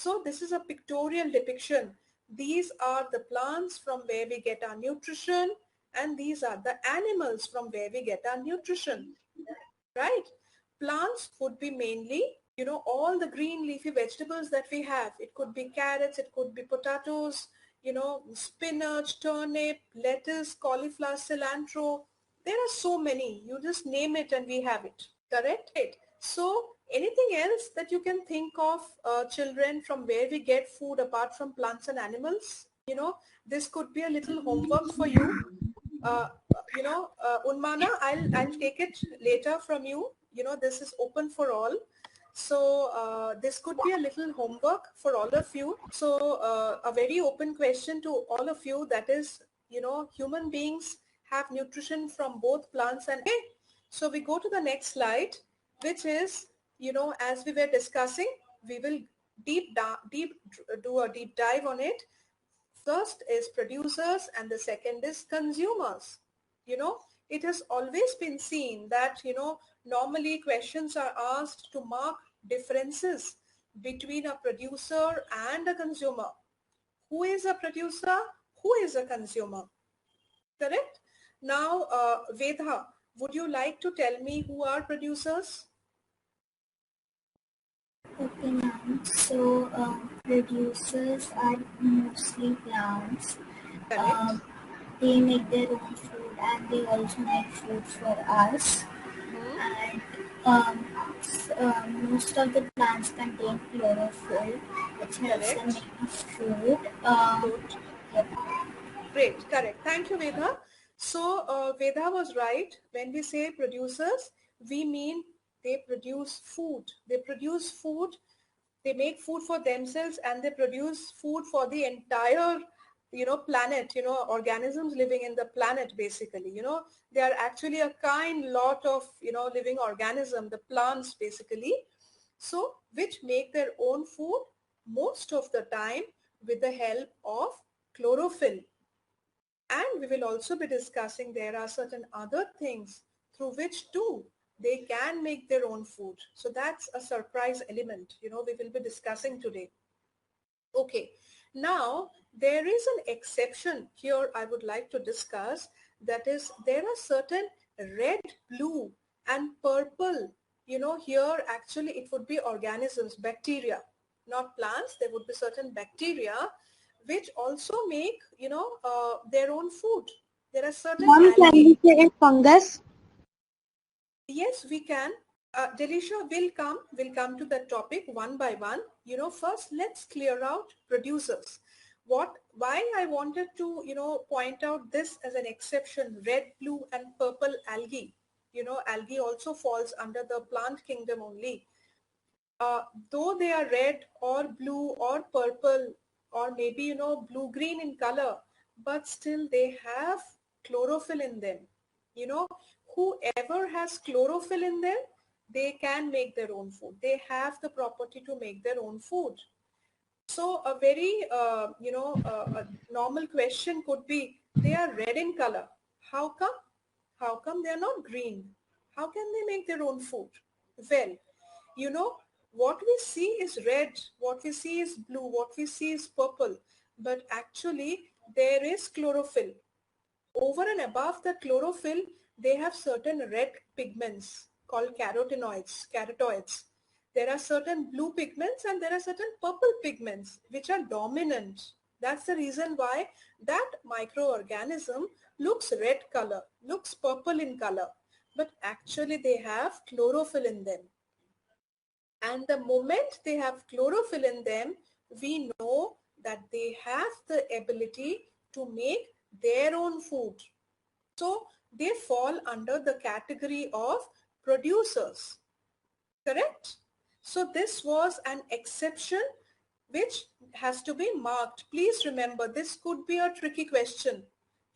So this is a pictorial depiction. These are the plants from where we get our nutrition, and these are the animals from where we get our nutrition, right? Plants would be mainly, all the green leafy vegetables that we have. It could be carrots, it could be potatoes, spinach, turnip, lettuce, cauliflower, cilantro. There are so many. You just name it and we have it. Correct? Right. So anything else that you can think of, children, from where we get food apart from plants and animals? This could be a little homework for you. Unmana, I'll take it later from you. This is open for all. So this could be a little homework for all of you. So a very open question to all of you, that is, human beings have nutrition from both plants and. Okay. So we go to the next slide, which is, as we were discussing, we will do a deep dive on it. First is producers and the second is consumers. It has always been seen that, normally questions are asked to mark differences between a producer and a consumer. Who is a producer? Who is a consumer? Correct? Now, Vedha, would you like to tell me who are producers? Okay, ma'am. So, producers are mostly plants. Correct. They make their own food and they also make food for us. And most of the plants contain chlorophyll, which helps them make food. Good. Yep. Great, correct. Thank you, Vedha. So Vedha was right. When we say producers, we mean they produce food. They produce food. They make food for themselves and they produce food for the entire, planet, organisms living in the planet, basically. They are actually a kind lot of, living organism, the plants, basically. So, which make their own food most of the time with the help of chlorophyll. And we will also be discussing there are certain other things through which too they can make their own food. So that's a surprise element, we will be discussing today. Okay, now there is an exception here I would like to discuss. That is, there are certain red, blue and purple, here actually it would be organisms, bacteria, not plants. There would be certain bacteria which also make, their own food. There are certain Mom, can algae. we say fungus? Yes, we can. Delisha will come to that topic one by one. First let's clear out producers. Why I wanted to, point out this as an exception, red, blue and purple algae. Algae also falls under the plant kingdom only. Though they are red or blue or purple or maybe, blue-green in color, but still they have chlorophyll in them. Whoever has chlorophyll in them, they can make their own food. They have the property to make their own food. So a very, a normal question could be, they are red in color. How come? How come they are not green? How can they make their own food? Well, what we see is red, what we see is blue, what we see is purple, but actually there is chlorophyll. Over and above the chlorophyll, they have certain red pigments called carotenoids. There are certain blue pigments and there are certain purple pigments which are dominant. That's the reason why that microorganism looks red color, looks purple in color, but actually they have chlorophyll in them. And the moment they have chlorophyll in them, we know that they have the ability to make their own food. So they fall under the category of producers. Correct? So this was an exception which has to be marked. Please remember, this could be a tricky question.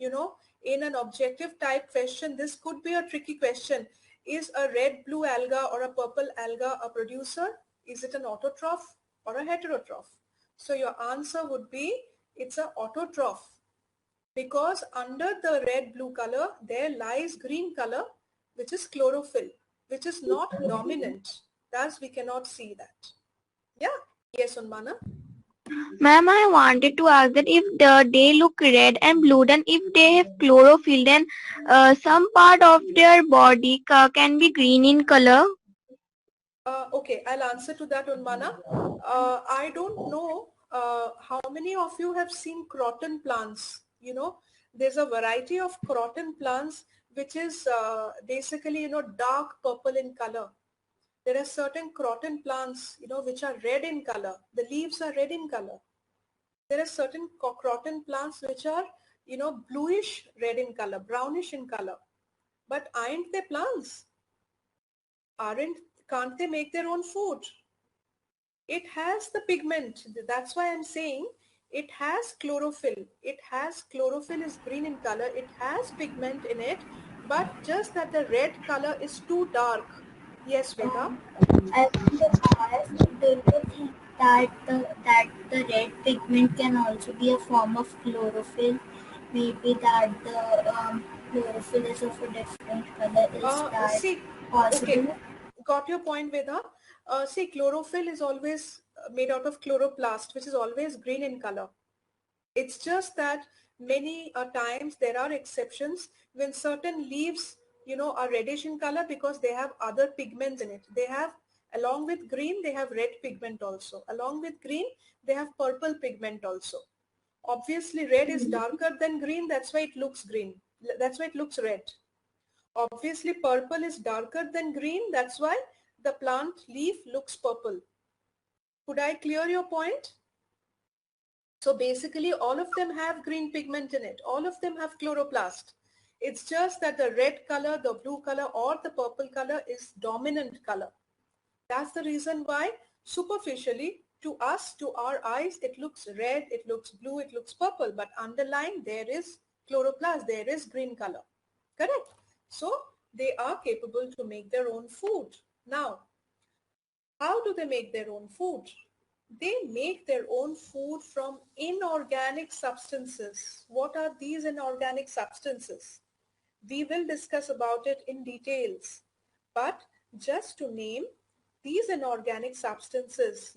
In an objective type question, this could be a tricky question. Is a red blue alga or a purple alga a producer? Is it an autotroph or a heterotroph? So your answer would be, it's an autotroph, because under the red blue color there lies green color, which is chlorophyll, which is not dominant. Thus we cannot see that. Yeah. Yes, Unmana. Ma'am, I wanted to ask that if they look red and blue, then if they have chlorophyll, then some part of their body can be green in color. Okay, I'll answer to that, Unmana. I don't know how many of you have seen croton plants. You know, there's a variety of croton plants which is basically, dark purple in color. There are certain croton plants, which are red in color. The leaves are red in color. There are certain croton plants which are, bluish red in color, brownish in color. But aren't they plants? Can't they make their own food? It has the pigment. That's why I'm saying it has chlorophyll. It has chlorophyll is green in color. It has pigment in it, but just that the red color is too dark. Yes, Veda? I want to ask, do you think that the red pigment can also be a form of chlorophyll? Maybe that the chlorophyll is of a different color. Is that See, okay, possible? got your point, Veda. See, chlorophyll is always made out of chloroplast, which is always green in color. It's just that many times there are exceptions when certain leaves, are reddish in color because they have other pigments in it. They have, along with green, they have red pigment also. Along with green, they have purple pigment also. Obviously, red is darker than green. That's why it looks green. That's why it looks red. Obviously, purple is darker than green. That's why the plant leaf looks purple. Could I clear your point? So basically all of them have green pigment in it. All of them have chloroplast. It's just that the red color, the blue color or the purple color is dominant color. That's the reason why superficially to us, to our eyes, it looks red, it looks blue, it looks purple, but underlying there is chloroplast, there is green color. Correct? So they are capable to make their own food. Now, how do they make their own food? They make their own food from inorganic substances. What are these inorganic substances? We will discuss about it in details. But just to name these inorganic substances,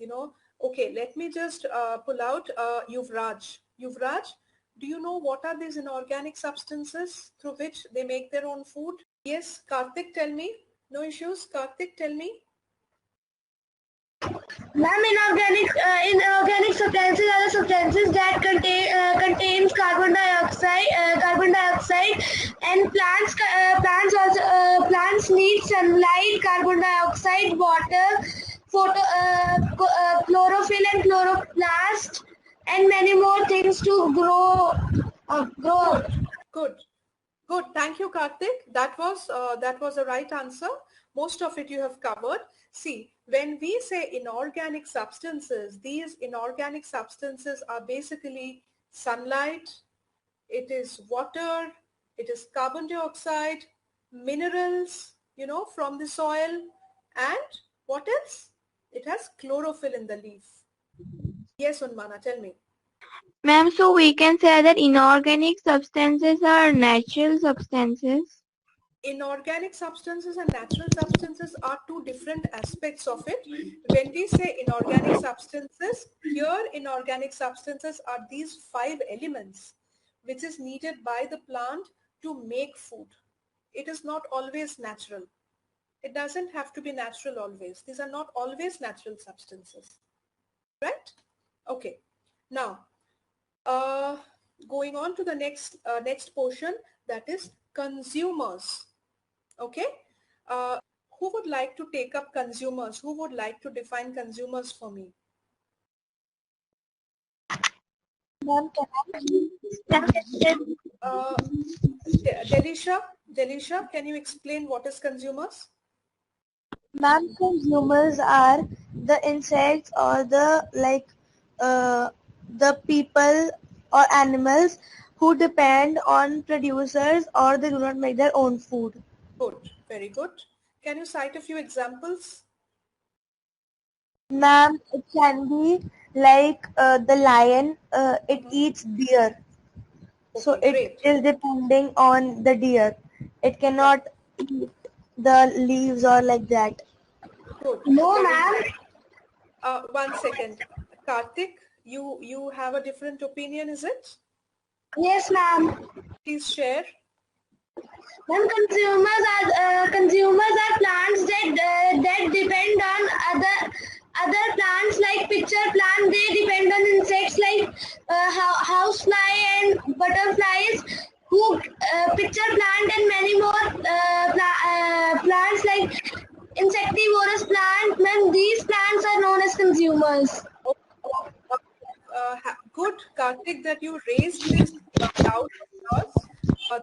okay, let me just pull out Yuvraj. Yuvraj, do you know what are these inorganic substances through which they make their own food? Yes, Karthik, tell me. No issues. Karthik, tell me. Ma'am, inorganic substances are the substances that contains carbon dioxide, and plants need sunlight, carbon dioxide, water, chlorophyll and chloroplast, and many more things to grow. Good. Good. Thank you, Karthik. That was the right answer. Most of it you have covered. See, when we say inorganic substances, these inorganic substances are basically sunlight, it is water, it is carbon dioxide, minerals, from the soil, and what else? It has chlorophyll in the leaf. Yes, Unmana, tell me. Ma'am, so we can say that inorganic substances are natural substances. Inorganic substances and natural substances are two different aspects of it. When we say inorganic substances, here inorganic substances are these 5 elements which is needed by the plant to make food. It is not always natural. It doesn't have to be natural always. These are not always natural substances. Right? Okay. Now, going on to the next portion, that is consumers. Okay. Who would like to take up consumers? Who would like to define consumers for me? Ma'am, can Delisha, can you explain what is consumers? Ma'am, consumers are the insects or the people or animals who depend on producers or they do not make their own food. Good, very good. Can you cite a few examples? Ma'am, it can be like the lion, it eats deer. So Okay, it great. is depending on the deer. It cannot eat the leaves or like that. Good. No, Very ma'am. good. One second. Karthik, You have a different opinion, is it? Yes, ma'am. Please share. When consumers are plants that depend on other plants like pitcher plant. They depend on insects like housefly and butterflies. Who pitcher plant and many more plants like insectivorous plant. When these plants are known as consumers. Good, Karthik, that you raised this doubt of yours.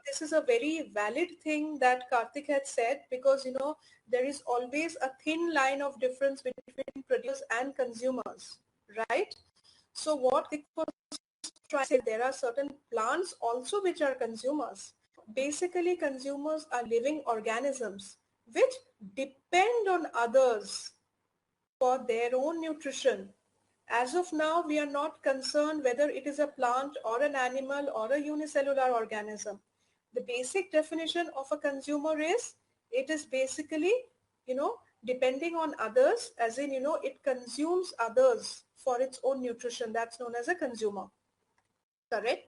This is a very valid thing that Karthik had said, because there is always a thin line of difference between producers and consumers, right? So what Karthik was trying to say, there are certain plants also which are consumers. Basically, consumers are living organisms which depend on others for their own nutrition. As of now, we are not concerned whether it is a plant or an animal or a unicellular organism. The basic definition of a consumer is, it is basically, depending on others, as in, it consumes others for its own nutrition. That's known as a consumer. Correct?